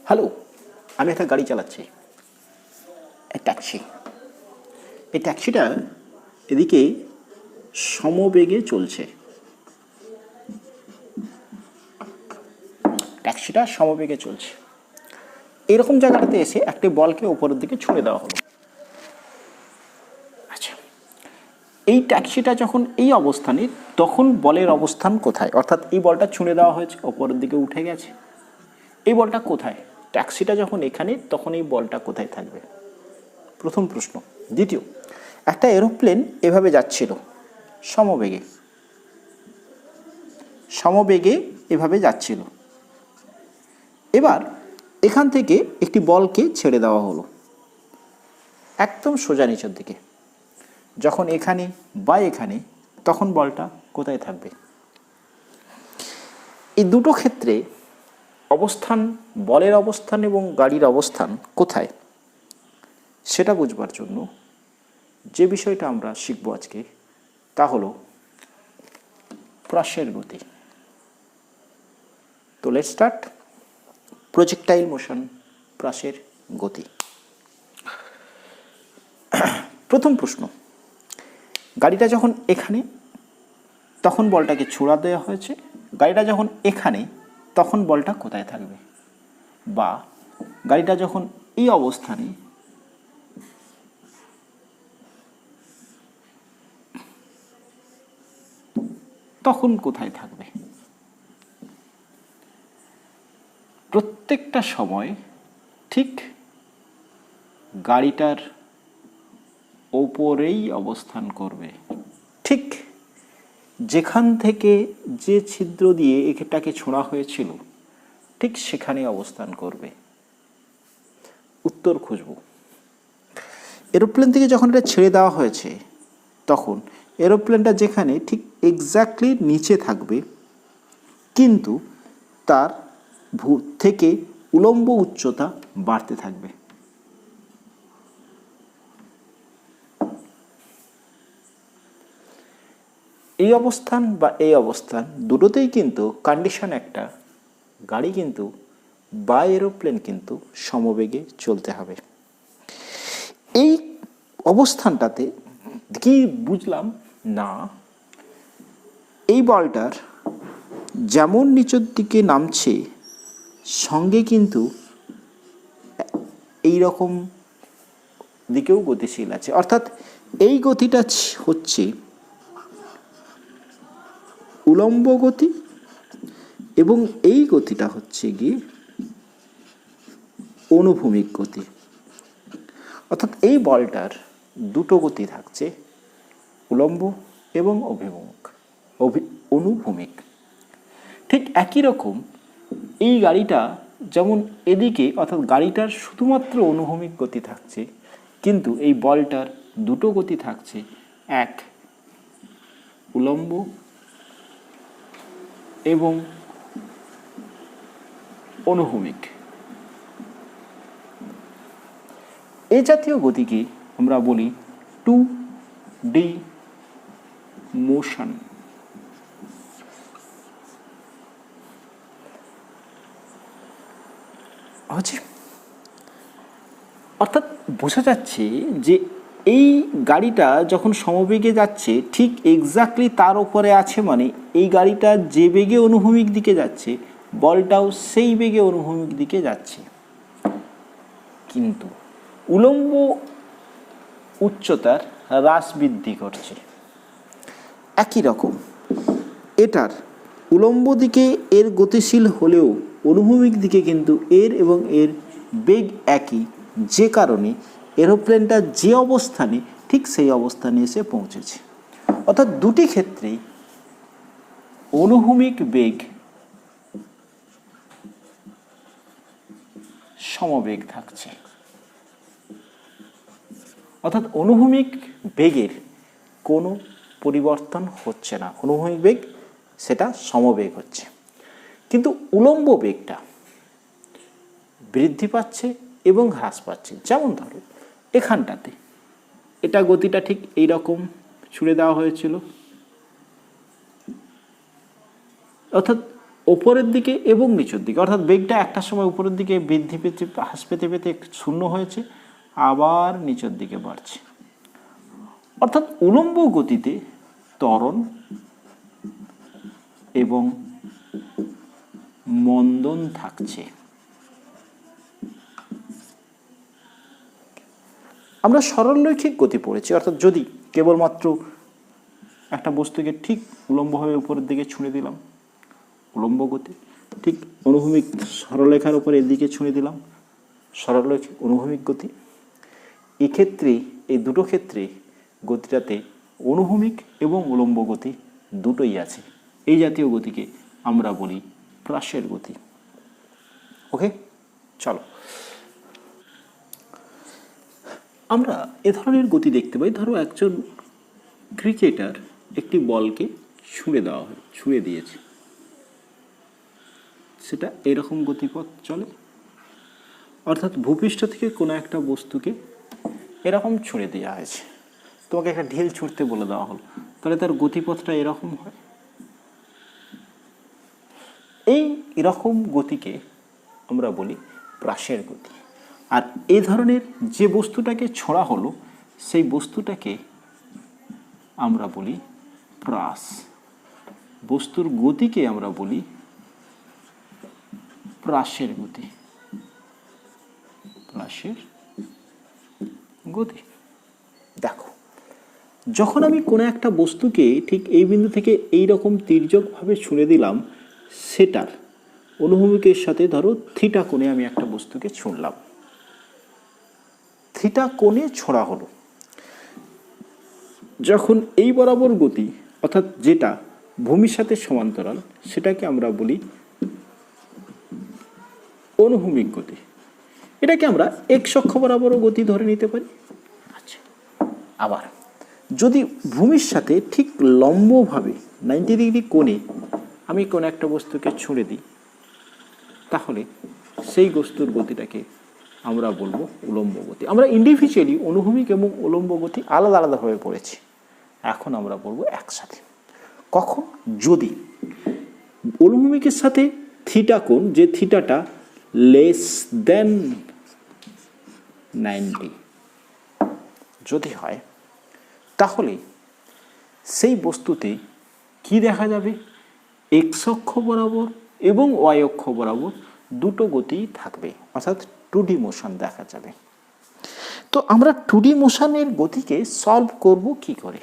Hello, আমি একটা গাড়ি চালাচ্ছি, ট্যাক্সি। এই ট্যাক্সিটা এদিকে সমবেগে চলছে। ট্যাক্সিটা সমবেগে চলছে। এরকম জায়গাটাতে এসে একটি বলকে ওপরের দিকে ছুঁড়ে দেওয়া হলো। আচ্ছা, এই ট্যাক্সিটা যখন এই অবস্থানে, তখন বলের অবস্থান কোথায়? অর্থাৎ এই বলটা ছুঁড়ে দেওয়া হয়েছে, ওপরের দিকে উঠে গেছে। এই বলটা কোথায়? ট্যাক্সিটা যখন এখানে, তখন এই বলটা কোথায় থাকবে? প্রথম প্রশ্ন। দ্বিতীয়, একটা এরোপ্লেন এভাবে যাচ্ছিল সমবেগে, এভাবে যাচ্ছিল। এবার এখান থেকে একটি বলকে ছেড়ে দেওয়া হলো একদম সোজা নিচের দিকে। যখন এখানে বা এখানে, তখন বলটা কোথায় থাকবে? এই দুটো ক্ষেত্রে অবস্থান, বলের অবস্থান এবং গাড়ির অবস্থান কোথায়, সেটা বুঝবার জন্য যে বিষয়টা আমরা শিখব আজকে, তা হলো প্রশ্নের গতি। তো লেটস স্টার্ট। প্রজেক্টাইল মোশন, প্রশ্নের গতি। প্রথম প্রশ্ন, গাড়িটা যখন এখানে, তখন বলটাকে ছোড়া দেওয়া হয়েছে। গাড়িটা যখন এখানে, তখন বলটা কোথায় থাকবে? বা গাড়িটা যখন এই অবস্থানে, তখন কোথায় থাকবে? প্রত্যেকটা সময় ঠিক গাড়িটার ওপরেই অবস্থান করবে। ঠিক যেখান থেকে যে ছিদ্র দিয়ে এটাকে ছোঁড়া হয়েছিল, ঠিক সেখানেই অবস্থান করবে। উত্তর খুঁজব। এরোপ্লেন থেকে যখন এটা ছেড়ে দেওয়া হয়েছে, তখন এরোপ্লেনটা যেখানে, ঠিক এক্স্যাক্টলি নিচে থাকবে, কিন্তু তার থেকে উলম্ব উচ্চতা বাড়তে থাকবে। এই অবস্থান বা এই অবস্থান দুটোতেই কিন্তু কন্ডিশন একটা, গাড়ি কিন্তু বা এরোপ্লেন কিন্তু সমবেগে চলতে হবে। এই অবস্থানটাতে কি বুঝলাম না, এই বলটার যেমন নিচের দিকে নামছে, সঙ্গে কিন্তু এই রকম দিকেও গতিশীল আছে। অর্থাৎ এই গতিটা হচ্ছে উলম্ব গতি এবং এই গতিটা হচ্ছে গিয়ে অনুভূমিক গতি। অর্থাৎ এই বলটার দুটো গতি থাকছে, উলম্ব এবং অনুভূমিক। ঠিক একই রকম এই গাড়িটা যেমন এদিকে, অর্থাৎ গাড়িটার শুধুমাত্র অনুভূমিক গতি থাকছে, কিন্তু এই বলটার দুটো গতি থাকছে, এক উলম্ব এবং অনুভূমিক। এই জাতীয় গতিকে আমরা বলি 2D মোশন। অর্থাৎ বোঝা যাচ্ছে যে এই গাড়িটা যখন সমবেগে যাচ্ছে, ঠিক এক্স্যাক্টলি তার উপরে আছে, মানে এই গাড়িটা যে বেগে অনুভূমিক দিকে যাচ্ছে, বলটাও সেই বেগে অনুভূমিক দিকে যাচ্ছে। কিন্তু উলম্ব উচ্চতার হ্রাস বৃদ্ধি করছে। একই রকম এটার উলম্ব দিকে এর গতিশীল হলেও অনুভূমিক দিকে কিন্তু এর এবং এর বেগ একই, যে কারণে এরোপ্লেনটা যে অবস্থানে, ঠিক সেই অবস্থানে এসে পৌঁছেছে। অর্থাৎ দুটি ক্ষেত্রেই অনুভূমিক বেগ সমবেগ থাকছে। অর্থাৎ অনুভূমিক বেগের কোনো পরিবর্তন হচ্ছে না, অনুভূমিক বেগ সেটা সমবেগ হচ্ছে। কিন্তু উলম্ব বেগটা বৃদ্ধি পাচ্ছে এবং হ্রাস পাচ্ছে। যেমন ধরো এখানটাতে এটা গতিটা ঠিক এই রকম ছুড়ে দেওয়া হয়েছিল, অর্থাৎ ওপরের দিকে এবং নিচের দিকে, অর্থাৎ বেগটা একটা সময় উপরের দিকে বৃদ্ধি পেতে হ্রাস পেতে পেতে শূন্য হয়েছে, আবার নিচের দিকে বাড়ছে। অর্থাৎ উলম্ব গতিতে ত্বরণ এবং মন্দন থাকছে। আমরা সরলরৈখিক গতি পড়েছি, অর্থাৎ যদি কেবলমাত্র একটা বস্তুকে ঠিক উলম্বভাবে উপরের দিকে ছুঁড়ে দিলাম, উলম্ব গতি, ঠিক অনুভূমিক সরলরেখার উপরে এদিকে ছুঁড়ে দিলাম, সরলরৈখিক অনুভূমিক গতি। এক্ষেত্রে এই দুটো ক্ষেত্রে গতিটাতে অনুভূমিক এবং উলম্ব গতি দুটোই আছে। এই জাতীয় গতিকে আমরা বলি প্রাসের গতি। ওকে, চলো আমরা এ ধরনের গতি দেখতে পাই। ধরো একজন ক্রিকেটার একটি বলকে ছুঁড়ে দিয়েছে, সেটা এরকম গতিপথ চলে, অর্থাৎ ভূপৃষ্ঠ থেকে কোনো একটা বস্তুকে এরকম ছুঁড়ে দেওয়া হয়েছে, তোমাকে একটা ঢিল ছুঁড়তে বলে দেওয়া হলো, তাহলে তার গতিপথটা এরকম হয়। এরকম গতিকে আমরা বলি প্রাসের গতি। আর এই ধরনের যে বস্তুটাকে ছোঁড়া হলো সেই বস্তুটাকে আমরা বলি প্রাস। বস্তুর গতিকে আমরা বলি প্রাসের গতি। প্রাসের গতি। দেখো, যখন আমি কোনো একটা বস্তুকে ঠিক এই বিন্দু থেকে এই রকম তির্যকভাবে ছুঁড়ে দিলাম, সেটার অনুভূমিকের সাথে ধরো থিটা কোণে আমি একটা বস্তুকে ছুঁড়লাম, থিটা কোণে ছোঁড়া হলো। যখন এই বরাবর গতি, অর্থাৎ যেটা ভূমির সাথে সমান্তরাল, সেটাকে আমরা বলি অনুভূমিক গতি। এটাকে আমরা এক্স অক্ষ বরাবরও গতি ধরে নিতে পারি। আচ্ছা, আবার যদি ভূমির সাথে ঠিক লম্বভাবে 90 ডিগ্রি কোণে আমি কোনো একটা বস্তুকে ছুঁড়ে দিই, তাহলে সেই বস্তুর গতিটাকে আমরা বলবো উলম্ব গতি। আমরা ইন্ডিভিজুয়ালি অনুভূমিক এবং উলম্ব গতি আলাদা আলাদাভাবে পড়েছি, এখন আমরা বলবো একসাথে। কখন? যদি অনুভূমিকের সাথে থিটা কোণ, যে থিটাটা লেস দেন 90 যদি হয়, তাহলে সেই বস্তুতে কি দেখা যাবে? এক্স অক্ষ বরাবর এবং ওয়াই অক্ষ বরাবর দুটো গতি থাকবে, অর্থাৎ 2D মোশন দেখা যাবে। তো আমরা 2D মোশনের গতিকে সলভ করব কি করে?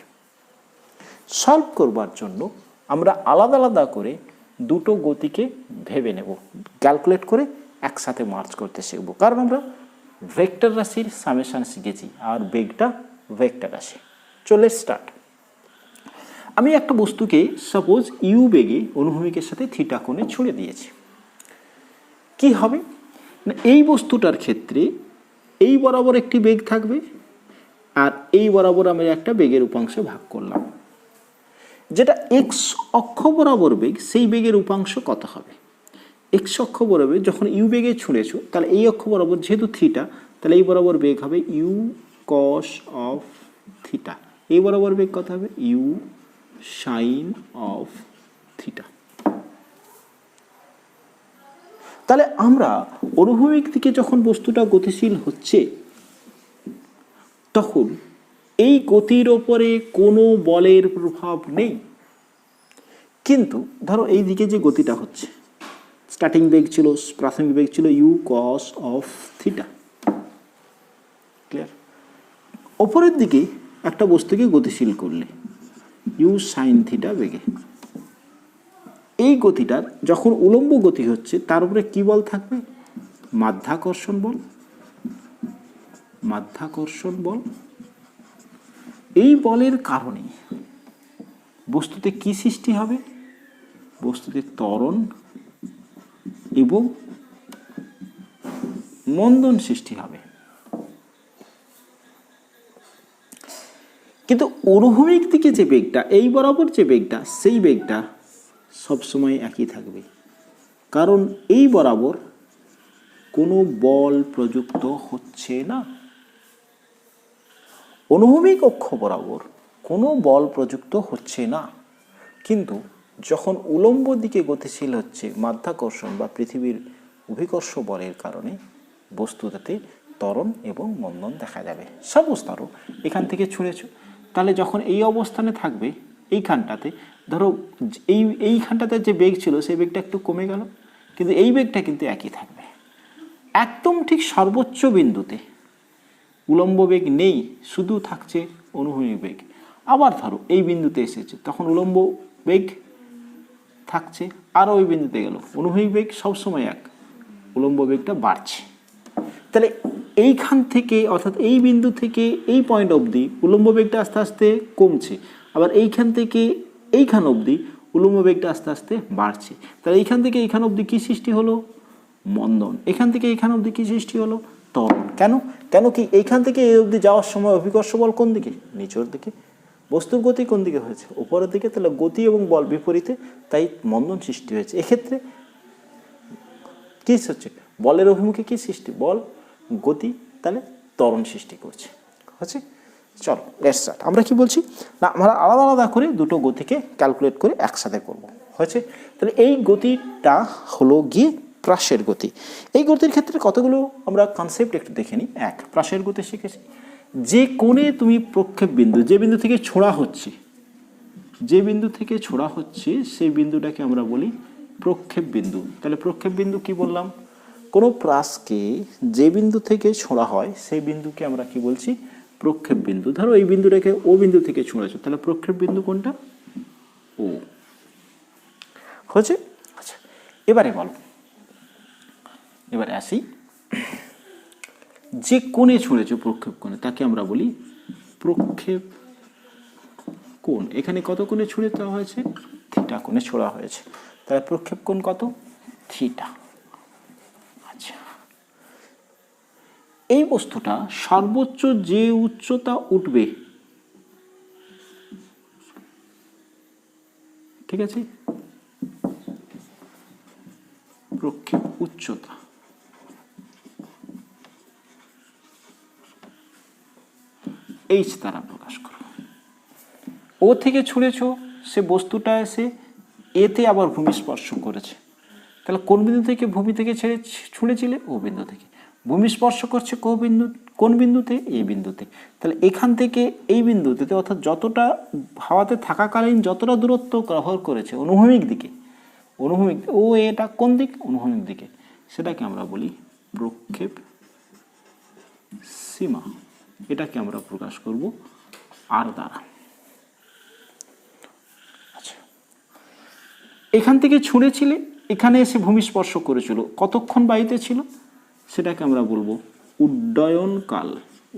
সলভ করবার জন্য আমরা আলাদা আলাদা করে দুটো গতিকে ভেবে নেব, ক্যালকুলেট করে একসাথে মার্চ করতে শিখব। কারণ আমরা ভেক্টর রাশির সামেশন শিখেছি, আর বেগটা ভেক্টর রাশি। চলে স্টার্ট। আমি একটা বস্তুকে সাপোজ ইউ বেগে অনুভূমিকের সাথে থিটা কোণে ছুঁড়ে দিয়েছি। কি হবে না, এই বস্তুটার ক্ষেত্রে এই বরাবর একটি বেগ থাকবে, আর এই বরাবর আমি একটা বেগের উপাংশ ভাগ করলাম। যেটা এক্স অক্ষ বরাবর বেগ, সেই বেগের উপাংশ কত হবে? এক্স অক্ষ বরাবর যখন ইউ বেগে ছুঁড়েছো, তাহলে এই অক্ষ বরাবর যেহেতু থিটা, তাহলে এই বরাবর বেগ হবে ইউ কস অফ থিটা। এই বরাবর বেগ কত হবে? U sine of theta. তাহলে আমরা অনুভূমিক দিকে যখন বস্তুটা গতিশীল হচ্ছে, তখন এই গতির ওপরে কোনো বলের প্রভাব নেই। কিন্তু ধরো এই দিকে যে গতিটা হচ্ছে, স্টার্টিং বেগ ছিল, প্রাথমিক বেগ ছিল u cos of theta, clear? ওপরের দিকে একটা বস্তুকে গতিশীল করলে ইউ সাইন থিটা বেগে, এই গতিটার যখন উলম্ব গতি হচ্ছে, তার উপরে কি বল থাকবে? মাধ্যাকর্ষণ বল। মাধ্যাকর্ষণ বল। এই বলের কারণে বস্তুতে কি সৃষ্টি হবে? বস্তুতে ত্বরণ এবং মন্দন সৃষ্টি হবে। কিন্তু অনুভূমিক দিকে যে বেগটা, এই বরাবর যে বেগটা, সেই বেগটা সবসময় একই থাকবে, কারণ এই বরাবর কোনো বল প্রযুক্ত হচ্ছে না। অনুভূমিক অক্ষ বরাবর কোনো বল প্রযুক্ত হচ্ছে না, কিন্তু যখন উলম্ব দিকে গতিশীল হচ্ছে মাধ্যাকর্ষণ বা পৃথিবীর অভিকর্ষ বলের কারণে বস্তুটাতে ত্বরণ এবং মন্দন দেখা যাবে। সাপোজ ধরো এখান থেকে ছুঁড়েছো, তাহলে যখন এই অবস্থানে থাকবে এইখানটাতে, ধরো এইখানটাতে যে বেগ ছিল সেই বেগটা একটু কমে গেল, কিন্তু এই বেগটা কিন্তু একই থাকবে। একদম ঠিক সর্বোচ্চ বিন্দুতে উলম্ব বেগ নেই, শুধু থাকছে অনুভূমিক বেগ। আবার ধরো এই বিন্দুতে এসেছে, তখন উলম্ব বেগ থাকছে, আর ওই বিন্দুতে গেল, অনুভূমিক বেগ সবসময় এক, উলম্ব বেগটা বাড়ছে। তাহলে এইখান থেকে অর্থাৎ এই বিন্দু থেকে এই পয়েন্ট অবধি উলম্ব বেগটা আস্তে আস্তে কমছে, আবার এইখান থেকে এইখান অবধি উলম্ব বেগটা আস্তে আস্তে বাড়ছে। তাহলে এইখান থেকে এইখান অবধি কী সৃষ্টি হলো? মন্দন। এখান থেকে এইখান অবধি কী সৃষ্টি হলো? ত্বরণ। কেন? কেন কি এইখান থেকে এই অবধি যাওয়ার সময় অভিকর্ষ বল কোন দিকে? নিচের দিকে। বস্তুর গতি কোন দিকে হয়েছে? উপরের দিকে। তাহলে গতি এবং বল বিপরীতে, তাই মন্দন সৃষ্টি হয়েছে। এক্ষেত্রে কী হচ্ছে? বলের অভিমুখে কী সৃষ্টি? বল, গতি, তাহলে ত্বরণ সৃষ্টি করছে। হচ্ছে? চলো লেটস স্টার্ট। আমরা কি বলছি না, আমরা আলাদা আলাদা করে দুটো গতিকে ক্যালকুলেট করে একসাথে করব। হয়েছে? তাহলে এই গতিটা হলো গিয়ে প্রাসের গতি। এই গতির ক্ষেত্রে কতগুলো আমরা কনসেপ্ট একটু দেখে নিই। এক, প্রাসের গতি শিখেছি। যে কোণে তুমি প্রক্ষেপ বিন্দু, যে বিন্দু থেকে ছোঁড়া হচ্ছে, যে বিন্দু থেকে ছোঁড়া হচ্ছে সেই বিন্দুটাকে আমরা বলি প্রক্ষেপ বিন্দু। তাহলে প্রক্ষেপ বিন্দু কি বললাম? কোনো প্রাসকে যে বিন্দু থেকে ছোঁড়া হয় সেই বিন্দুকে আমরা কি বলছি? প্রক্ষেপ বিন্দু। ধরো এই বিন্দুটাকে ও বিন্দু থেকে ছোঁড়াছো, তাহলে প্রক্ষেপ বিন্দু কোনটা? ও। হয়েছে? আচ্ছা, এবারে বলো, এবারে আসি, যে কোণে ছুঁড়েছো প্রক্ষেপ কোণে তাকে আমরা বলি প্রক্ষেপ কোণ। এখানে কত কোণে ছুঁড়ে দেওয়া হয়েছে? থিটা কোণে ছোড়া হয়েছে। তাহলে প্রক্ষেপ কোণ কত? থিটা। আচ্ছা, এই বস্তুটা সর্বোচ্চ যে উচ্চতা উঠবে, ঠিক আছে, প্রক্ষেপ উচ্চতা, এইচ দ্বারা প্রকাশ করো। ও থেকে ছুঁড়েছো, সে বস্তুটা এসে এতে আবার ভূমি স্পর্শ করেছে। তাহলে কোন বিন্দু থেকে ভূমি থেকে ছুঁড়েছিলে? ও বিন্দু থেকে। ভূমি স্পর্শ করছে কোন বিন্দুতে? এই বিন্দুতে। তাহলে এখান থেকে এই বিন্দুতে, অর্থাৎ যতটা হাওয়াতে থাকাকালীন যতটা দূরত্ব কভার করেছে অনুভূমিক দিকে, অনুভূমিক, ও এটা কোন দিক? অনুভূমিক দিকে। সেটাকে আমরা বলি প্রক্ষেপ সীমা। এটাকে আমরা প্রকাশ করব আর দ্বারা। আচ্ছা, এখান থেকে ছুঁড়েছিলে, এখানে এসে ভূমি স্পর্শ করেছিল, কতক্ষণ বায়ুতে ছিল? সেটাকে আমরা বলবো উড্ডয়ন কাল।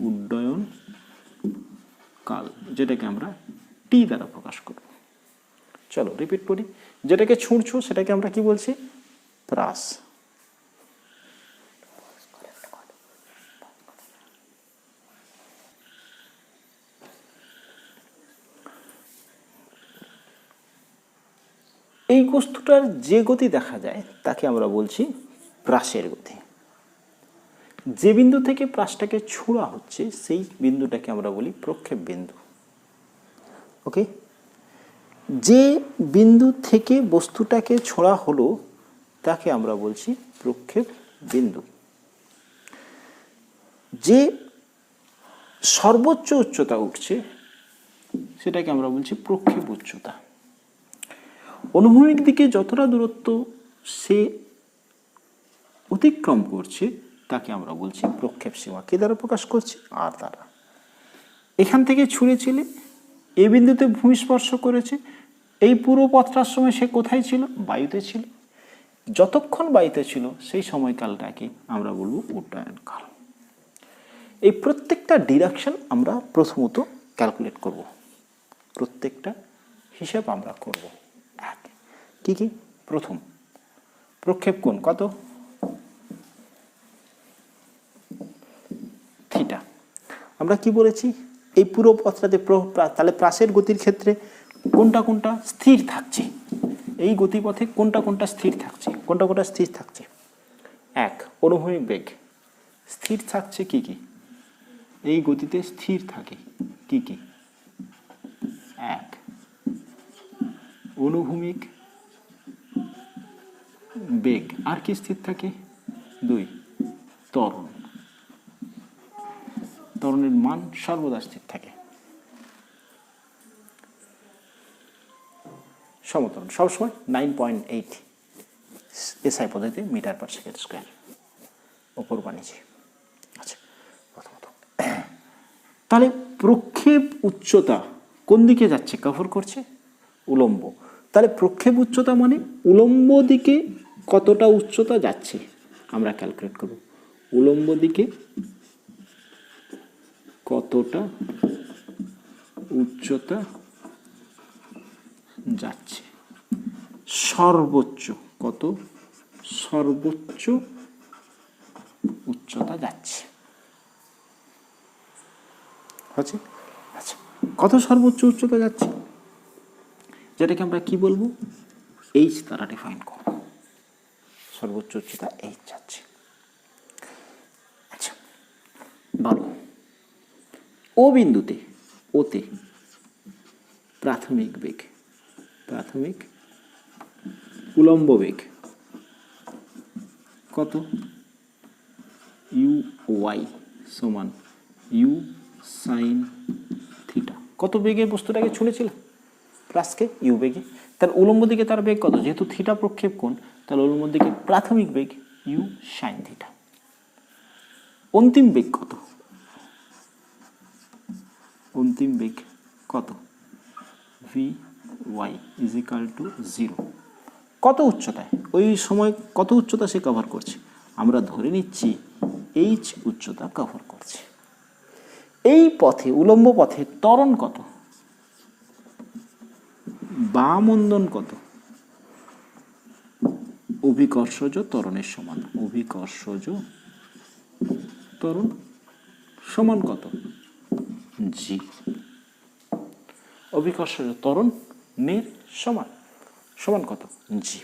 উড্ডয়ন কাল, যেটাকে আমরা টি দ্বারা প্রকাশ করব। চলো রিপিট করি। যেটাকে ছুঁড়ছো সেটাকে আমরা কি বলছি? প্রাস। এই বস্তুটার যে গতি দেখা যায় তাকে আমরা বলছি প্রাসের গতি। যে বিন্দু থেকে প্রাসটাকে ছোঁড়া হচ্ছে সেই বিন্দুটাকে আমরা বলি প্রক্ষেপ বিন্দু। ওকে, যে বিন্দু থেকে বস্তুটাকে ছোঁড়া হলো তাকে আমরা বলছি প্রক্ষেপ বিন্দু। যে সর্বোচ্চ উচ্চতা উঠছে সেটাকে আমরা বলছি প্রক্ষেপ উচ্চতা। অনুভূমিক দিকে যতটা দূরত্ব সে অতিক্রম করছে তাকে আমরা বলছি প্রক্ষেপ সীমা। কে দ্বারা প্রকাশ করছি? আর দ্বারা। এখান থেকে ছুঁড়েছিলে, এই বিন্দুতে ভূমি স্পর্শ করেছে, এই পুরো পথটার সময় সে কোথায় ছিল? বায়ুতে ছিল। যতক্ষণ বায়ুতে ছিল সেই সময়কালটাকে আমরা বলবো উড্ডয়ন কাল। এই প্রত্যেকটা ডিরেকশন আমরা প্রথমত ক্যালকুলেট করব, প্রত্যেকটা হিসাব আমরা করব। কি কি? প্রথম, প্রক্ষেপ কোণ কত? থিটা। আমরা কি বলেছি? এই পুরো পথটাতে তাহলে প্রাসের গতির ক্ষেত্রে কোনটা কোনটা স্থির থাকছে? এই গতিপথে কোনটা কোনটা স্থির থাকছে? কোনটা কোনটা স্থির থাকছে? এক, অনুভূমিক বেগ স্থির থাকছে। কি কি এই গতিতে স্থির থাকে? কি কি? এক, অনুভূমিক বেগ, আর কি স্থির থাকে? 2 ত্বরণ, ত্বরণের মান সর্বদা স্থির থাকে। সমত্বরণ সবসময় 9.8 এসআই পদ্ধতিতে মিটার পার সেকেন্ড স্কোয়ার, ওপর বা নিচে। আচ্ছা, প্রথমত তাহলে প্রক্ষেপ উচ্চতা কোন দিকে যাচ্ছে? কভার করছে উলম্ব। তাহলে প্রক্ষেপ উচ্চতা মানে উলম্ব দিকে কতটা উচ্চতা যাচ্ছে আমরা ক্যালকুলেট করব। উলম্ব দিকে কতটা উচ্চতা যাচ্ছে, সর্বোচ্চ কত, সর্বোচ্চ উচ্চতা যাচ্ছে। আচ্ছা, কত সর্বোচ্চ উচ্চতা যাচ্ছে, যেটাকে আমরা কি বলবো, এইচ দ্বারা ডিফাইন করব। সর্বোচ্চ উচ্চতা এইচ যাচ্ছে। আচ্ছা, বলো ও বিন্দুতে, ওতে প্রাথমিক বেগ, প্রাথমিক উলম্ব বেগ কত? ইউ ওয়াই সমান ইউ সাইন থিটা। কত বেগে বস্তুটাকে ছুঁড়েছিলাম? প্লাসকে ইউ বেগে। তাহলে উলম্ব দিকে তার বেগ কত? যেহেতু থিটা প্রক্ষেপ কোণ, তাহলে উলম্ব দিকে প্রাথমিক বেগ ইউ সাইন থিটা। অন্তিম বেগ কত? অন্তিম বেগ কত? V y is equal to 0। কত উচ্চতায়? ওই সময় কত উচ্চতা সে কভার করছে? আমরা ধরে নিচ্ছি এইচ উচ্চতা কভার করছে। এই পথে, উলম্ব পথে ত্বরণ কত? বা মন্দন কত? অভিকর্ষজ ত্বরণের সমান। অভিকর্ষজ ত্বরণ সমান কত? জি। অভিকর্ষজ ত্বরণের সমান, সমান কত? জি।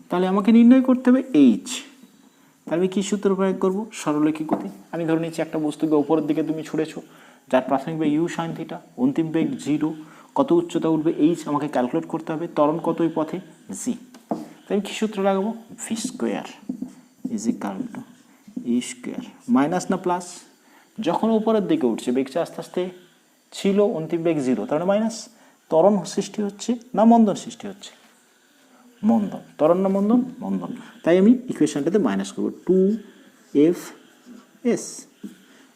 তাহলে আমাকে নির্ণয় করতে হবে এইচ। তাহলে আমি কী সূত্র প্রয়োগ করবো? সরলরৈখিক গতি। আমি ধরে নিচ্ছি একটা বস্তুকে উপরের দিকে তুমি ছুঁড়েছো, যার প্রাথমিক বেগ ইউ সাইন থিটা, অন্তিম বেগ 0। কত উচ্চতা উঠবে? এইচ আমাকে ক্যালকুলেট করতে হবে। ত্বরণ কত ওই পথে? জি। তাই আমি কী সূত্র লাগাবো? V square is equal two E square, minus না প্লাস? যখন উপরের দিকে উঠছে বেগটা আস্তে আস্তে ছিল, অন্তিম বেগ 0, তার মানে মাইনাস। ত্বরণ সৃষ্টি হচ্ছে না মন্দন সৃষ্টি হচ্ছে? মন্দন। ত্বরণ না মন্দন? মন্দন। তাই আমি ইকুয়েশনটাতে মাইনাস করবো 2f s।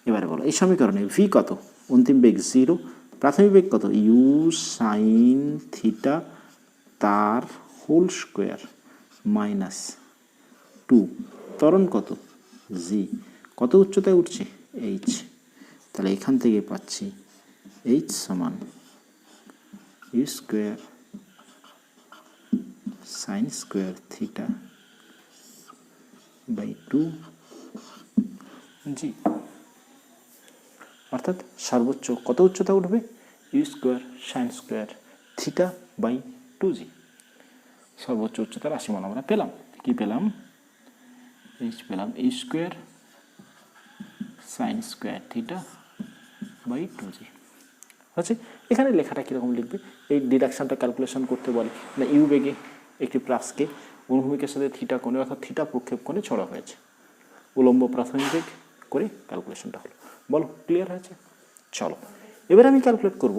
এবারে বলো এই সমীকরণে ভি কত? অন্তিম বেগ 0, প্রাথমিক বেগ কত? ইউ সাইন থিটা তার হোল স্কোয়ার মাইনাস 2। ত্বরণ কত? জি। কত উচ্চতায় উঠছে? এইচ। তাহলে এখান থেকে পাচ্ছি এইচ সমান u square sine square theta by 2 g. অর্থাৎ সর্বোচ্চ কত উচ্চতা উঠবে? U square sine square theta by 2g। সর্বোচ্চ উচ্চতার রাশিমান আমরা পেলাম। কি পেলাম? এইচ পেলাম u square sine square theta by 2g। হচ্ছে এখানে লেখাটা কীরকম লিখবে? এই ডিডাকশানটা ক্যালকুলেশন করতে বলে না, ইউ বেগে একটি প্লাসকে অনুভূমিকের সাথে থিটা কোণে অর্থাৎ থিটা প্রক্ষেপ কোণে ছড়া হয়েছে, উলম্ব প্রাথমিক বেগ করে ক্যালকুলেশনটা হলো। বলো ক্লিয়ার হয়েছে? চলো এবার আমি ক্যালকুলেট করব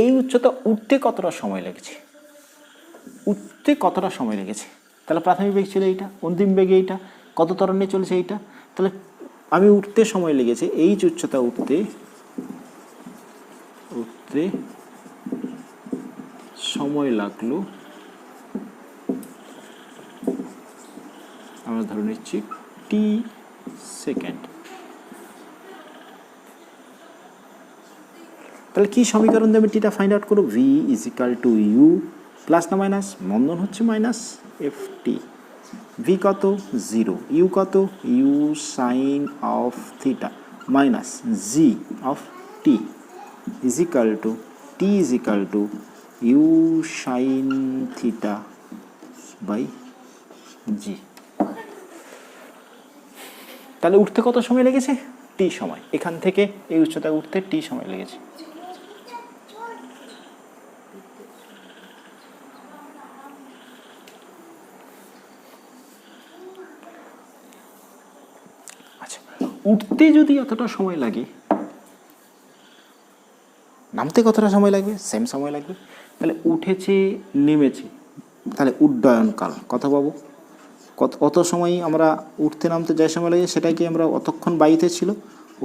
এই উচ্চতা উঠতে কতটা সময় লেগেছে। উঠতে কতটা সময় লেগেছে? তাহলে প্রাথমিক বেগ ছিল এইটা, অন্তিম বেগ এইটা, কত ত্বরণে চলেছে এইটা। তাহলে আমি উঠতে সময় লেগেছে, এই উচ্চতা উঠতে সময় লাগলো, আমরা ধরে নিচ্ছি টি সেকেন্ড। তাহলে কি সমীকরণ দিয়ে আমি টিটা ফাইন্ড আউট করবো? V is equal to u plus না মাইনাস? মন্দন হচ্ছে মাইনাস এফ টি। ভি কত? 0। ইউ কত? U sine of theta minus g of t is equal to t is equal to u sine theta by g. তাহলে উঠতে কত সময় লেগেছে? টি সময়। এখান থেকে এই উচ্চতা উঠতে টি সময় লেগেছে। উঠতে যদি এতটা সময় লাগে, নামতে কতটা সময় লাগবে? সেম সময় লাগবে। তাহলে উঠেছে নেমেছে, তাহলে উড্ডয়নকাল কত পাবো? কত সময় আমরা উঠতে নামতে যে সময় লাগে সেটাই কি আমরা অতক্ষণ বাড়িতে ছিল?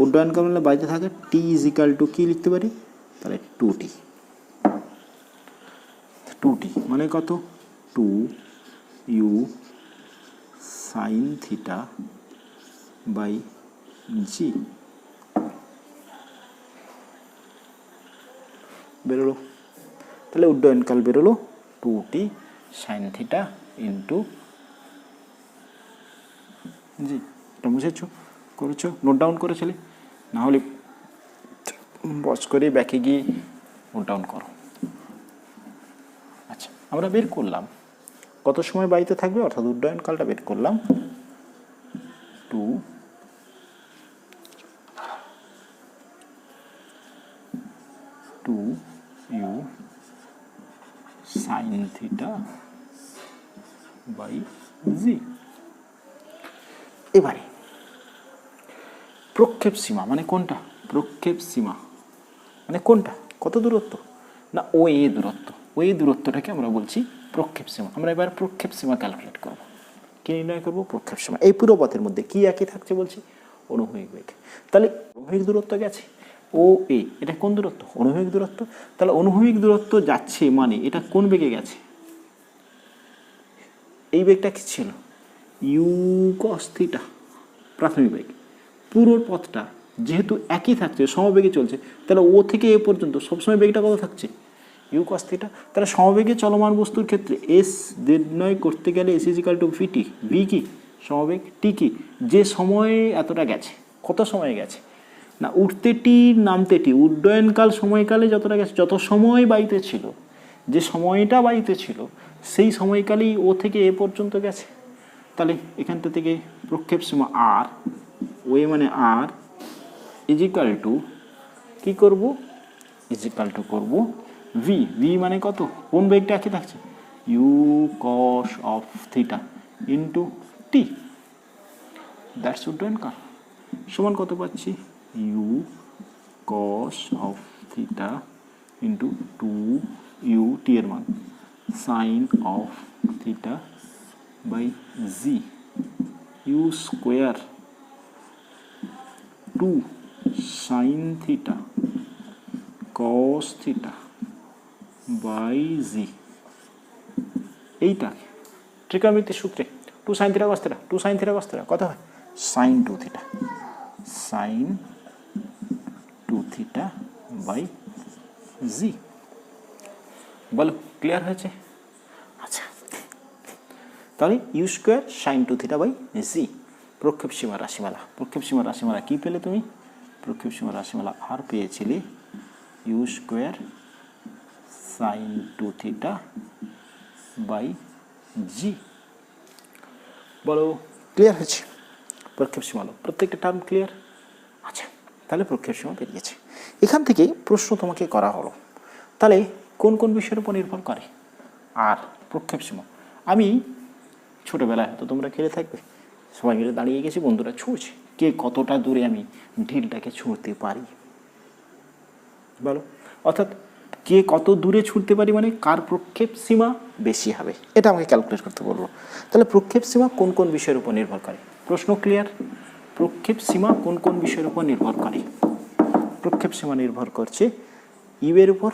উড্ডয়নকাল মানে বাড়িতে থাকে টি ইজ ইকাল টু কী লিখতে পারি? তাহলে 2t। 2t মানে কত? 2u sin থিটা বাই জি বেরোলো। তাহলে উড্ডয়নকাল বেরোলো 2t sin থিটা ইন্টু জি। এটা বুঝেছো? করেছো? নোট ডাউন করেছিলে? না হলে বস করে ব্যাকে গিয়ে নোট ডাউন করো। আচ্ছা, আমরা বের করলাম কত সময় বাড়িতে থাকবে, অর্থাৎ উড্ডয়নকালটা বের করলাম 2u sin থিটা বাই জি। এবারে প্রক্ষেপ সীমা মানে কোনটা? প্রক্ষেপ সীমা মানে কোনটা? কত দূরত্ব? না ও এ দূরত্ব। ওই দূরত্বটাকে আমরা বলছি প্রক্ষেপ সীমা। আমরা এবার প্রক্ষেপ সীমা ক্যালকুলেট করব। কি নির্ণয় করব? প্রক্ষেপ সীমা। এই পুরো পথের মধ্যে কি একই থাকছে বলছি? অনুভূমিক বেগ। তাহলে অনুভূমিক দূরত্ব গেছে ও এ, এটা কোন দূরত্ব? অনুভূমিক দূরত্ব। তাহলে অনুভূমিক দূরত্ব যাচ্ছে মানে এটা কোন বেগে গেছে? এই বেগটা কি ছিল? ইউ কস থিটা, প্রাথমিক বেগ। পুরো পথটা যেহেতু একই থাকছে, সমবেগে চলছে, তাহলে ও থেকে এ পর্যন্ত সবসময় বেগটা কত থাকছে? U cos theta. তাহলে সমবেগে চলমান বস্তুর ক্ষেত্রে এস নির্ণয় করতে গেলে s equal to v t. V কি? সমবেগ। টি কি? যে সময়ে এতটা গেছে। কত সময় গেছে? না উঠতে টি নামতে টি, উড্ডয়নকাল সময়কালে যতটা গেছে, যত সময় বাড়িতে ছিল, যে সময়টা বাড়িতে ছিল সেই সময়কালেই ও থেকে এ পর্যন্ত গেছে। তাহলে এখানটা থেকে প্রক্ষেপ সীমা আর, ওয়ে মানে আর ইজিক্যাল টু কী করবো? ইজিক্যাল টু করবো ভি। ভি মানে কত? কোন বেগটা একই থাকছে? U cos of theta into t. That's উড্ডয়নকাল সমান কত পাচ্ছি? U cos of theta into 2u t এর মান sine of theta by g u square 2 sine theta cos theta by g. এইটা ত্রিকোণমিতির সূত্রে 2 sine theta cos theta, 2 sine theta cos theta কত হয়? Sine 2 theta, sine 2 theta by g. বলো clear হয়েছে? আচ্ছা, তাহলে u square sine 2 theta by g প্রক্ষেপ সীমা রাশিমালা। প্রক্ষেপ সীমা রাশিমালা কী পেলে তুমি? প্রক্ষেপ সীমা রাশিমালা আর পেয়েছিলে u square sine 2 theta by g. বলো ক্লিয়ার হয়েছে? প্রক্ষেপ সীমা প্রত্যেকটা টার্ম ক্লিয়ার? আচ্ছা, তাহলে প্রক্ষেপ সীমা বেরিয়েছে। এখান থেকে প্রশ্ন তোমাকে করা হলো, তাহলে কোন কোন বিষয়ের উপর নির্ভর করে আর প্রক্ষেপ সীমা? আমি ছোটোবেলায় হয়তো তোমরা খেলে থাকবে, সবাই মিলে দাঁড়িয়ে গেছি, বন্ধুরা ছুঁড়ছে, কে কতটা দূরে আমি ঢিলটাকে ছুঁড়তে পারি। বলো, অর্থাৎ কে কত দূরে ছুটতে পারি মানে কার প্রক্ষেপ সীমা বেশি হবে, এটা আমাকে ক্যালকুলেট করতে বলবো। তাহলে প্রক্ষেপ সীমা কোন কোন বিষয়ের উপর নির্ভর করে? প্রশ্ন ক্লিয়ার? প্রক্ষেপ সীমা কোন কোন বিষয়ের উপর নির্ভর করে? প্রক্ষেপ সীমা নির্ভর করছে ইউ এর উপর,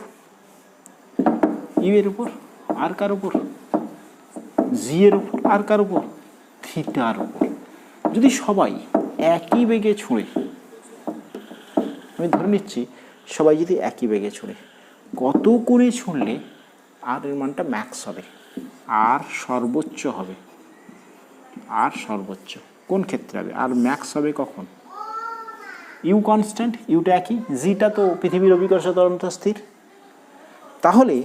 ইউ এর উপর, আর কার উপর? জি এর উপর, আর কার উপর? থিটার উপর। যদি সবাই একই বেগে ছুঁড়ে, আমি ধরে নিচ্ছি সবাই যদি একই বেগে ছুঁড়ে, কত করে ছুঁড়লে আর এর মানটা ম্যাক্স হবে, আর সর্বোচ্চ হবে? আর সর্বোচ্চ কোন ক্ষেত্রে হবে? আর ম্যাক্স হবে কখন? ইউ কনস্ট্যান্ট, ইউটা একই, জিটা তো পৃথিবীর অভিকর্ষ ত্বরণত স্থির। তাহলে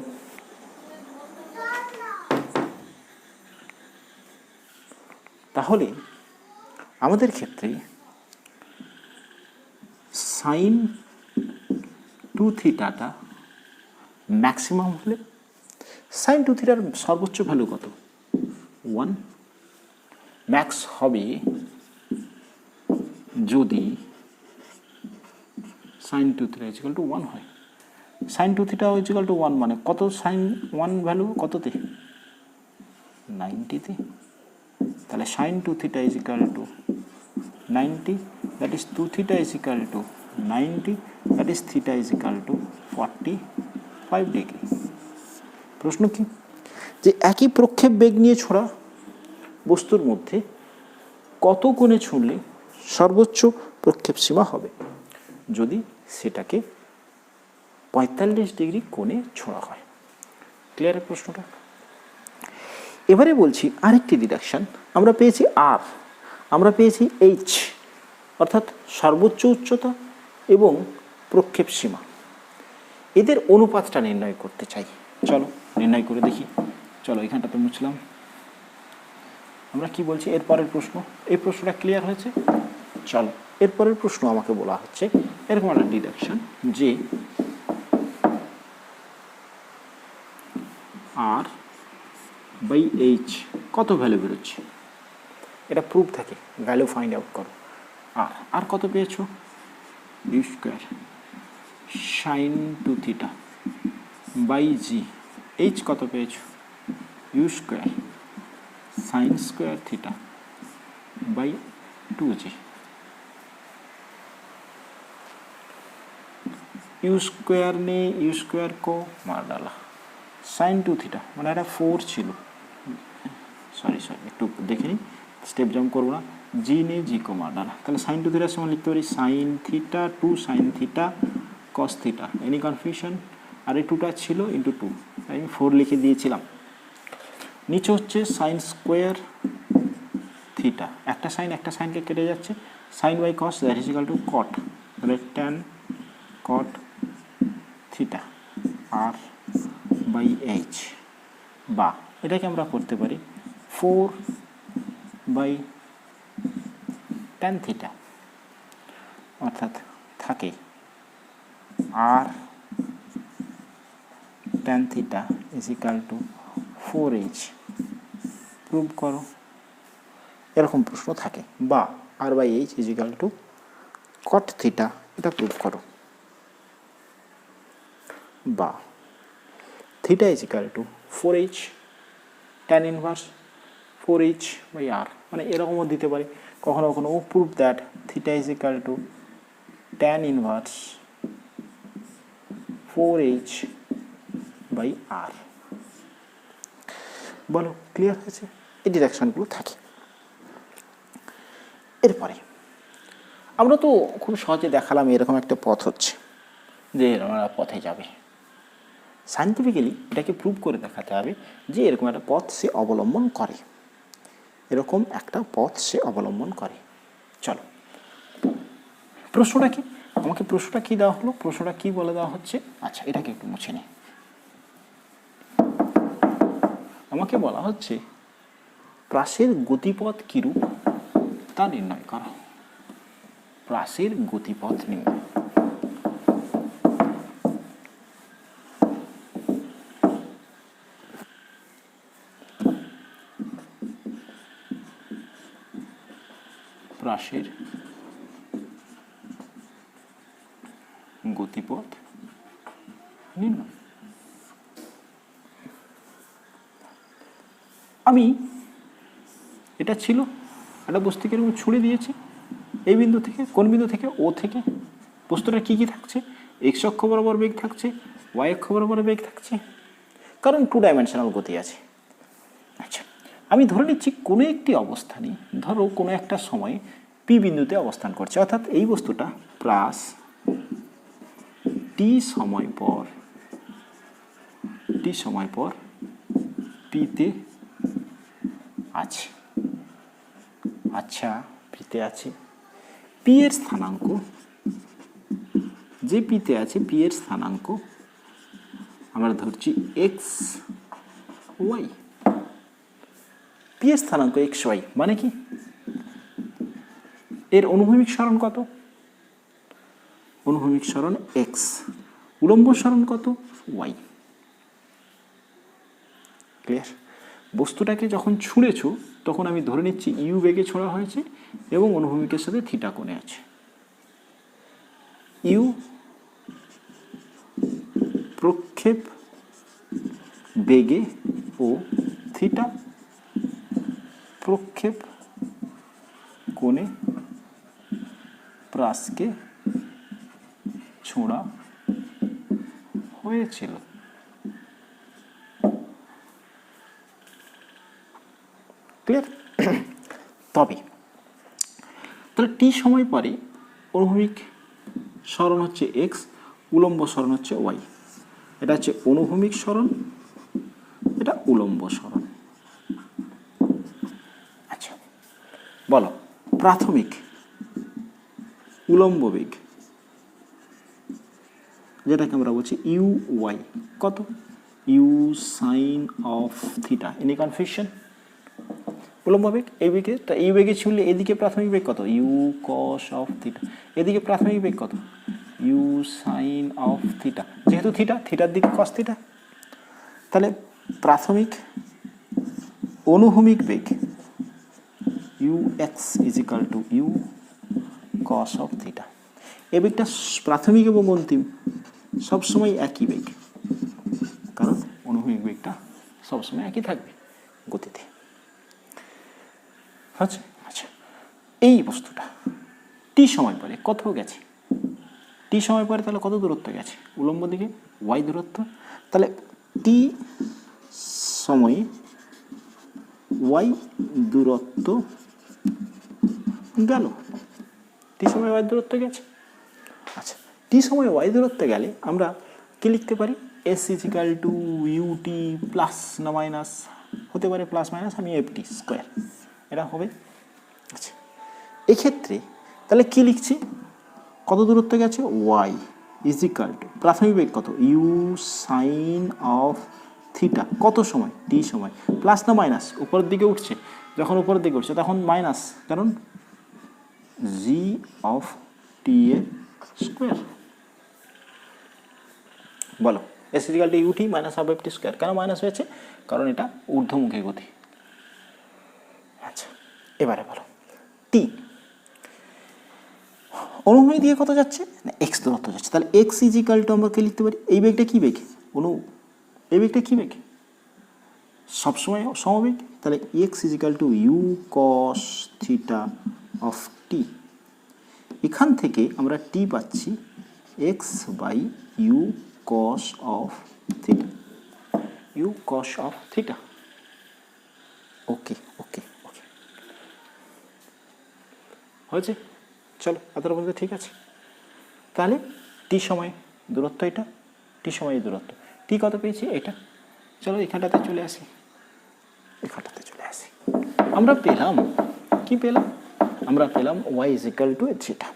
আমাদের ক্ষেত্রে সাইন 2 থিটাটা ম্যাক্সিমাম হলে সাইন 2 থিটার সর্বোচ্চ ভ্যালু কত? 1। ম্যাক্স হবে যদি sine two theta equal to 1 হয়, sine two theta equal to 1 মানে কত, সাইন 1 ভ্যালু কততে, 90-তে। তাহলে sine two theta equal to 90, that is two theta equal to 90, that is theta equal to 45 degree. প্রশ্ন কি, যে একই প্রক্ষেপ বেগ নিয়ে ছোড়া বস্তুর মধ্যে কত কোণে ছুঁড়লে সর্বোচ্চ প্রক্ষেপ সীমা হবে যদি সেটাকে 45 ডিগ্রি কোণে ছোঁড়া হয়। ক্লিয়ার প্রশ্নটা? এবারে বলছি আরেকটি ডিডাকশন, আমরা পেয়েছি আর, আমরা পেয়েছি এইচ অর্থাৎ সর্বোচ্চ উচ্চতা এবং প্রক্ষেপ সীমা, এদের অনুপাতটা নির্ণয় করতে চাই। চলো নির্ণয় করে দেখি। চলো এখানটাতে মুছলাম। আমরা কি বলছি এরপরের প্রশ্ন, এই প্রশ্নটা ক্লিয়ার হয়েছে? চলো এরপরের প্রশ্ন আমাকে বলা হচ্ছে এরকম একটা ডিডাকশন যে আর বাই এইচ কত ভ্যালু বেরোচ্ছে, এটা প্রুফ থাকে, ভ্যালু ফাইন্ড আউট করো। আর কত পেয়েছো, u square sine two theta by g. H কত পেয়েছো, u square sine square theta by 2g। U square ने यू स्क्वायर को मार डाला, साइन टू थीटा মানে এটা 4 ছিল, সরি একটু দেখে নিই, স্টেপ জাম্প করবো না। জি ने जी को मार डाला, তাহলে সাইন টু থিটার সমান লিখতে পারি sine theta two sine theta cos theta. Any confusion? আর এই টুটা ছিল ইন্টু 2, আমি 4 লিখে দিয়েছিলাম। নিচে হচ্ছে সাইন স্কোয়ার থিটা, একটা সাইনকে কেটে যাচ্ছে, sine by cos that is equal to cot, তাহলে tan cot theta r by h, বা এটাকে আমরা করতে পারি 4 বাই ট্যান থিটা, অর্থাৎ থাকে আর tan theta is equal to 4h। Prove করো, এরকম প্রশ্ন থাকে। বা r by h is equal to cot theta, এটা প্রুভ করো। বা theta is equal to 4h tan inverse 4h by r, মানে এরকমও দিতে পারি কখনো কখনো। ও prove that theta is equal to tan inverse 4h by r. বলো ক্লিয়ার হয়েছে? এই ডিরেকশনগুলো থাকে। এরপরে আমরা তো খুব সহজে দেখালাম এরকম একটা পথ হচ্ছে, যে আমরা পথে যাবে। সায়েন্টিফিক্যালি এটাকে প্রুভ করে দেখাতে হবে যে এরকম একটা পথ সে অবলম্বন করে, এরকম একটা পথ সে অবলম্বন করে। চলো প্রশ্নটা কি, আমাকে প্রশ্নটা কি দেওয়া হলো, প্রশ্নটা কি বলে দেওয়া হচ্ছে, আচ্ছা এটাকে একটু মুছে নে। আমাকে বলা হচ্ছে প্রাসের গতিপথ কিরূপ তা নির্ণয় করো। প্রাসের গতিপথ নির্ণয়। প্রাসের গতিপথ নির্ণয়। আমি এটা ছিল একটা বস্তুকে এরকম ছুঁড়ে দিয়েছি এই বিন্দু থেকে, কোন বিন্দু থেকে, ও থেকে। বস্তুটা কী কী থাকছে, এক্স অক্ষ বরাবর বেগ থাকছে, ওয়াই অক্ষ বরাবর বেগ থাকছে, কারণ 2 ডাইমেনশনাল গতি আছে। আচ্ছা আমি ধরে নিচ্ছি কোনো একটি অবস্থানে, ধরো কোনো একটা সময়ে পি বিন্দুতে অবস্থান করছে, অর্থাৎ এই বস্তুটা প্লাস টি সময় পর পিতে আছে। আচ্ছা পিতে আছে, পি এর স্থানাঙ্ক, যে পিতে আছে পি এর স্থানাঙ্ক আমরা ধরছি এক্স ওয়াই। পি এর স্থানাঙ্ক এক্স ওয়াই মানে কি, এর অনুভূমিক সরণ কত, অনুভূমিক সরণ এক্স, উলম্ব সরণ কত, ওয়াই। ক্লিয়ার? বস্তুটাকে যখন ছুঁড়েছো তখন আমি ধরে নিচ্ছি ইউ বেগে ছোড়া হয়েছে এবং অনুভূমিকের সাথে থিটা কোণে আছে। ইউ প্রক্ষেপ বেগে ও থিটা প্রক্ষেপ কোণে প্রাসকে ছোঁড়া হয়েছিল। ক্লিয়ার? তবে তাহলে টি সময় পরে অনুভূমিক সরণ হচ্ছে এক্স, উলম্ব সরণ হচ্ছে ওয়াই। এটা হচ্ছে অনুভূমিক সরণ, এটা উলম্ব সরণ। আচ্ছা বলো, প্রাথমিক উলম্ব বেগ যেটাকে আমরা বলছি ইউ ওয়াই কত? U sine of theta. Any confusion? উলম্ব বেগ এই বেগে, তা এই বেগে ছিল এদিকে প্রাথমিক বেগ কত? U cos of theta. এদিকে প্রাথমিক বেগ কত? U sine of theta. যেহেতু থিটা, থিটার দিকে কস থিটা, তাহলে প্রাথমিক অনুভূমিক বেগ u x is equal to u cos of theta. এই বেগটা প্রাথমিক এবং অন্তিম সবসময় একই বেগ, কারণ অনুভূমিক বেগটা সবসময় একই থাকবে গতিতে। আচ্ছা আচ্ছা, এই বস্তুটা টি সময় পরে কত গেছে? টি সময় পরে তাহলে কত দূরত্ব গেছে? উলম্ব দিকে ওয়াই দূরত্ব। তাহলে টি সময়ে ওয়াই দূরত্ব গেল। টি সময় ওয়াই দূরত্ব গেছে। আচ্ছা, টি সময় ওয়াই দূরত্ব গেলে আমরা কি লিখতে পারি? S equal to u t plus না মাইনাস, হতে পারে প্লাস মাইনাস, আমি এফ টি স্কোয়ার, এটা হবে। আচ্ছা, এক্ষেত্রে তাহলে কি লিখছি? কত দূরত্ব গেছে? ওয়াই ইজিক্যাল টু প্রাথমিক বেগ কত? U sine of theta. কত সময়? টি সময়। প্লাস না মাইনাস? উপরের দিকে উঠছে, যখন উপরের দিকে উঠছে তখন মাইনাস, কারণ g of t a square. বলো, s equal to u t minus half f t square. কেন মাইনাস হয়েছে? কারণ এটা ঊর্ধ্বমুখী গতি। আচ্ছা, এবারে বলো টি অনুভূমিক দিকে কত যাচ্ছে? না এক্স দূরত্ব যাচ্ছে। তাহলে এক্স ইজিক্যাল টু আমরা কে লিখতে পারি? এই বেগটা কি বেগ? এই বেগটা কি বেগ? সবসময় সমবেগ। তাহলে x equal to u cos theta of t. এখান থেকে আমরা টি পাচ্ছি x by u cos of theta. U cos of theta. Okay okay okay, হয়েছে? চলো এতটা বলতে ঠিক আছে। তাহলে টি সময় দূরত্ব এটা, টি সময় দূরত্ব, টি কত পেয়েছি? এটা। চলো এখানটাতে চলে আসি, এখানটাতে চলে আসি। আমরা পেলাম কি পেলাম? আমরা পেলাম y is equal to theta.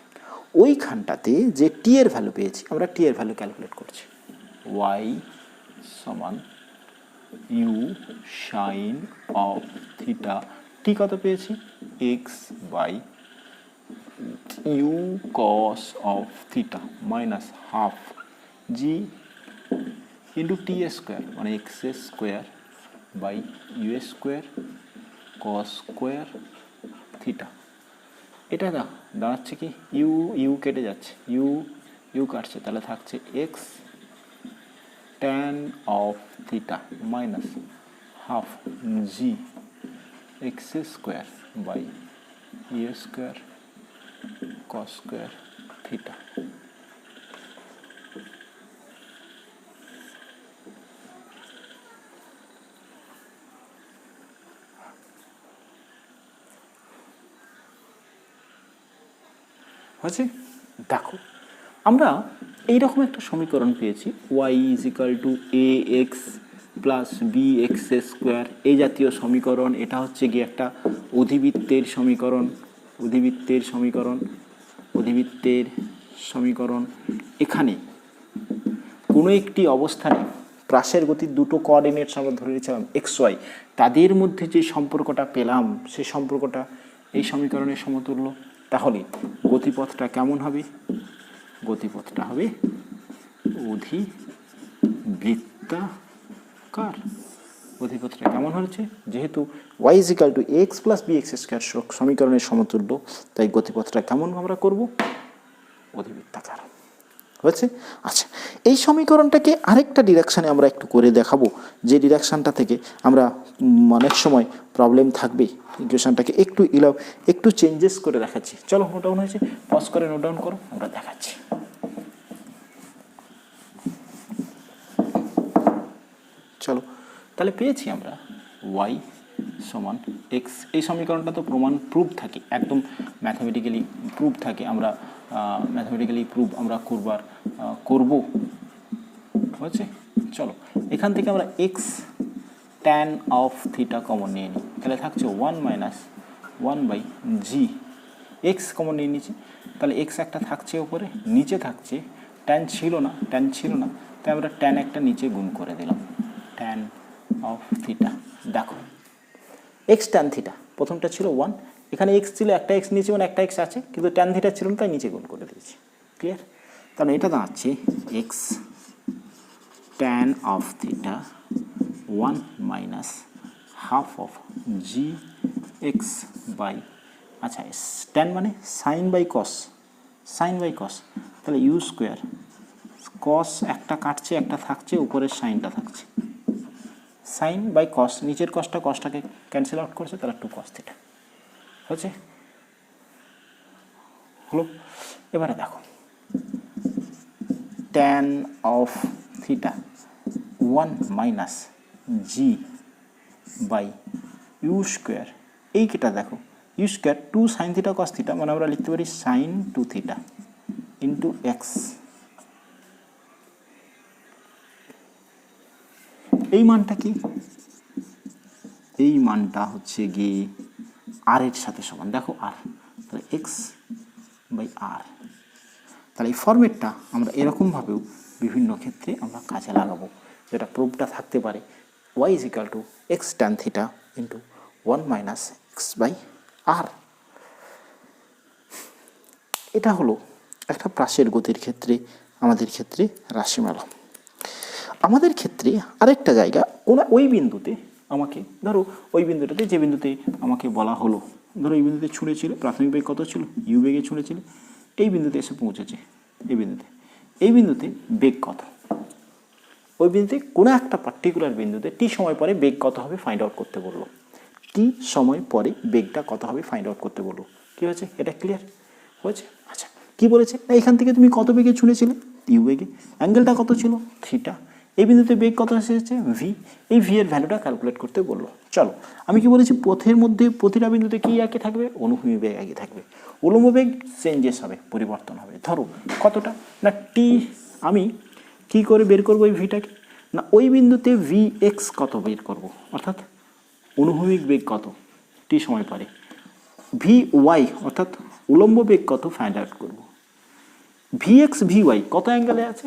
ওইখানটাতে যে টি এর ভ্যালু পেয়েছি, আমরা টি এর ভ্যালু ক্যালকুলেট করছি। ওয়াই সমান u sine of theta. T কত পেয়েছি? X by u cos of theta minus half g into t square, মানে x square by u square cos square theta. এটা দাঁড়াচ্ছে কি? ইউ ইউ কেটে যাচ্ছে, ইউ ইউ কাটছে, তাহলে থাকছে x tan of theta minus half g x square by u square cos square theta। হয়েছে? দেখো, আমরা এইরকম একটা সমীকরণ পেয়েছি, y is equal to a x plus b x square, এই জাতীয় সমীকরণ। এটা হচ্ছে গিয়ে একটা অধিবৃত্তের সমীকরণ, অধিবৃত্তের সমীকরণ, অধিবৃত্তের সমীকরণ। এখানে কোনো একটি অবস্থানে প্রাসের গতির দুটো কোঅর্ডিনেটস আমরা ধরে নিয়েছিলাম এক্স ওয়াই, তাদের মধ্যে যে সম্পর্কটা পেলাম সেই সম্পর্কটা এই সমীকরণের সমতুল্য। তাহলে গতিপথটা কেমন হবে? গতিপথটা হবে অধিবৃত্তাকার। গতিপথটা কেমন হচ্ছে, যেহেতু y equal to x plus b x square সমীকরণের সমতুল্য, তাই গতিপথটা কেমন আমরা করব, অধিবৃত্তাকার হয়েছে। আচ্ছা, এই সমীকরণটাকে আরেকটা ডিরেকশানে আমরা একটু করে দেখাবো, যে ডিরেকশানটা থেকে আমরা অনেক সময় প্রবলেম থাকবে, ইকুয়েশনটাকে একটু চেঞ্জেস করে দেখাচ্ছি। চলো, নোট ডাউন হয়েছে, পজ করে নোট ডাউন করো, আমরা দেখাচ্ছি। চলো, তাহলে পেয়েছি আমরা y সমান এক্স। এই সমীকরণটা তো প্রুভ থাকে, একদম ম্যাথামেটিক্যালি প্রুভ থাকে। আমরা ম্যাথামেটিক্যালি প্রুভ আমরা করব হয়েছে। চলো, এখান থেকে আমরা x tan of theta common নিয়ে নিই, তাহলে থাকছে 1 মাইনাস 1/g। এক্স কমন নিয়ে নিচ্ছি, তাহলে এক্স একটা থাকছে ওপরে, নিচে থাকছে ট্যান ছিল না, তাই আমরা ট্যান একটা নিচে গুণ করে দিলাম, ট্যান অফ থিটা। দেখো এক্স ট্যান থিটা প্রথমটা ছিল 1, এখানে এক্স ছিল, একটা এক্স নিচে, মানে একটা এক্স আছে, কিন্তু ট্যান থিটা ছিল না, তাই নিচে গুণ করে দিয়েছি। ক্লিয়ার? তাহলে এটা দাঁড়াচ্ছে x tan of theta 1 minus half of g x by, আচ্ছা ট্যান মানে সাইন বাই কস, তাহলে ইউ স্কোয়ার, কস একটা কাটছে, একটা থাকছে, উপরের সাইনটা থাকছে, সাইন বাই কস, নিচের কসটাকে ক্যান্সেল আউট করছে, তাহলে 2 cos থিটা হচ্ছে। হলো? এবারে দেখো tan of theta 1 minus g by u square, এইটা দেখো u square 2 sine theta cos theta, মানে আমরা লিখতে পারি সাইন 2 থিটা ইন্টু এক্স। এই মানটা কি? এই মানটা হচ্ছে গিয়ে আর এর সাথে সমান, দেখো আর, তাহলে এক্স বাই আর। তাহলে এই ফরম্যাটটা আমরা এরকমভাবেও বিভিন্ন ক্ষেত্রে আমরা কাজে লাগাবো, যেটা প্রুফটা থাকতে পারে y equal to x tan theta into 1 minus x by r. এটা হলো একটা প্রাসের গতির ক্ষেত্রে আমাদের ক্ষেত্রে রাশিমালা। আমাদের ক্ষেত্রে আরেকটা জায়গা, ওই বিন্দুতে আমাকে, ধরো ওই বিন্দুটাতে, যে বিন্দুতে আমাকে বলা হলো, ধরো এই বিন্দুতে ছুঁড়েছিল, প্রাথমিক বেগ কত ছিল, ইউ বেগে ছুঁড়েছিল, এই বিন্দুতে এসে পৌঁছেছে, এই বিন্দুতে বেগ কত, ওই বিন্দুতে কোনো একটা পার্টিকুলার বিন্দুতে টি সময় পরে বেগ কত হবে ফাইন্ড আউট করতে বললো, টি সময় পরে বেগটা কত হবে ফাইন্ড আউট করতে বললো। কী হয়েছে? এটা ক্লিয়ার হয়েছে? আচ্ছা, কি বলেছে না, এখান থেকে তুমি কত বেগে ছুঁড়েছিলে, ইউ বেগে, অ্যাঙ্গেলটা কত ছিল, থিটা, এই বিন্দুতে বেগ কত এসেছে, ভি, এই ভি এর ভ্যালুটা ক্যালকুলেট করতে বললো। চলো, আমি কি বলেছি, পথের মধ্যে প্রতিটা বিন্দুতে কি একই থাকবে, অনুভূমি বেগ একই থাকবে, উলম্ব বেগ চেঞ্জেস হবে, পরিবর্তন হবে। ধরো কতটা না, টি, আমি কি করে বের করবো এই ভিটাকে না, ওই বিন্দুতে ভি এক্স কত বের করব, অর্থাৎ অনুভূমিক বেগ কত টি সময় পরে, ভি ওয়াই অর্থাৎ উলম্ব বেগ কত ফাইন্ড আউট করবো, ভি এক্স ভি ওয়াই কত অ্যাঙ্গেলে আছে,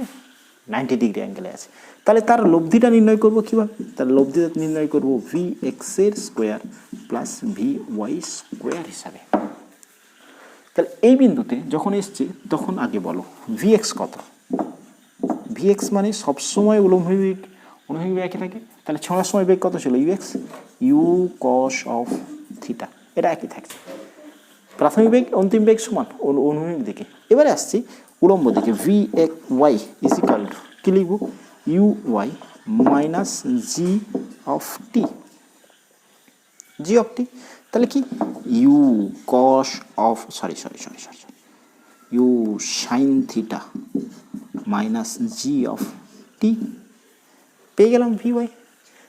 90 ডিগ্রি অ্যাঙ্গেলে আছে। তাহলে তার লব্ধিটা নির্ণয় করবো কীভাবে, তার লব্ধিটা নির্ণয় করবো ভি এক্সের square plus v y square হিসাবে। তাহলে এই বিন্দুতে যখন এসছে তখন আগে বলো ভি এক্স কত, ভি এক্স মানে সবসময় অনুভূমিক বেগ একই থাকে, তাহলে ছোঁড়ার সময় বেগ কত ছিল, u x, u cos of theta, এটা একই থাকছে। প্রাথমিক বেগ অন্তিম বেগ সমান অনুভূমিক দিকে। এবারে আসছি উলম্ব দিকে, v x y equal to কী লিখব, u y minus g of t, তাহলে কি u cos of sorry u sine theta minus g of t, পেয়ে গেলাম ভি ওয়াই।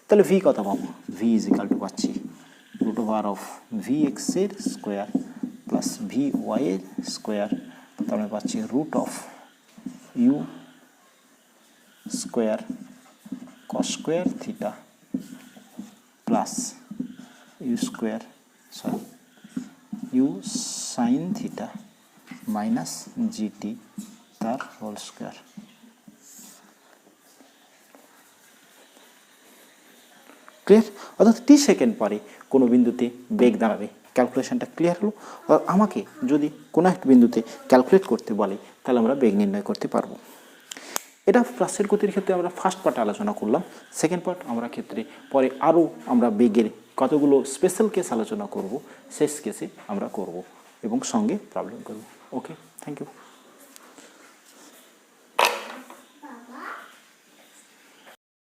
তাহলে ভি কত পাবো, ভি ইজিক্যাল টু পাচ্ছি রুট ওভার অফ ভি এক্সের স্কোয়ার প্লাস ভি ওয়াইয়ের স্কোয়ার, তাহলে পাচ্ছি root of u square cos square theta plus u sine theta minus g t তার হোল স্কোয়ার। ক্লিয়ার? অর্থাৎ টি সেকেন্ড পরে কোনো বিন্দুতে বেগ দাঁড়াবে, ক্যালকুলেশনটা ক্লিয়ার হলো। আমাকে যদি কোনো একটা বিন্দুতে ক্যালকুলেট করতে বলে তাহলে আমরা বেগ নির্ণয় করতে পারবো। এটা ফ্লাক্সের গতির ক্ষেত্রে আমরা ফার্স্ট পার্টে আলোচনা করলাম। সেকেন্ড পার্ট আমরা ক্ষেত্রে পরে আরও আমরা বেগের কতগুলো স্পেশাল কেস আলোচনা করব, শেষ কেসে আমরা করব এবং সঙ্গে প্রবলেম করব। ওকে, থ্যাংক ইউ।